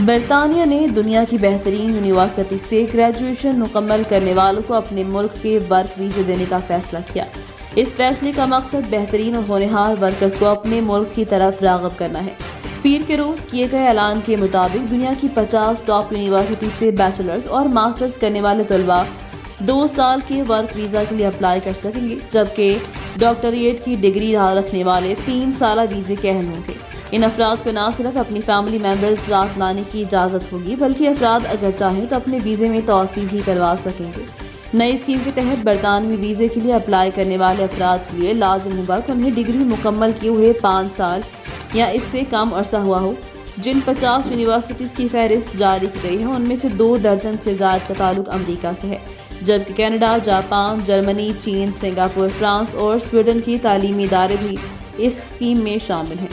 बरतानिया ने दुनिया की बेहतरीन यूनिवर्सिटी से ग्रेजुएशन मुकम्मल करने वालों को अपने मुल्क के वर्क वीज़े देने का फैसला किया। इस फैसले का मकसद बेहतरीन और होनहार वर्कर्स को अपने मुल्क की तरफ राग़िब करना है। पीर के रोज़ किए गए ऐलान के मुताबिक दुनिया की 50 टॉप यूनिवर्सिटी से बैचलर्स और मास्टर्स करने वाले तलबा 2 साल के वर्क वीज़ा के लिए अप्लाई कर सकेंगे, जबकि डॉक्टरेट की डिग्री रखने वाले 3 साल वीज़े के अहल होंगे। इन अफराद को न सिर्फ अपनी फैमिली मेम्बर्स साथ लाने की इजाज़त होगी, बल्कि अफराद अगर चाहें तो अपने वीज़े में तोसी भी करवा सकेंगे। नई स्कीम के तहत बरतानवी वीज़े के लिए अप्लाई करने वाले अफराद के लिए लाजिम होगा कि उन्हें डिग्री मुकम्मल किए हुए 5 साल या इससे कम अरसा हुआ हो। जिन 50 यूनिवर्सिटीज़ की फहरिस्त जारी की गई है, उनमें से 2 दर्जन से ज़्यादा का ताल्लुक अमरीका से है, जबकि कनाडा, जापान, जर्मनी, चीन, सिंगापुर, फ्रांस और स्वीडन की तालीमी इदारे भी इस स्कीम में शामिल हैं।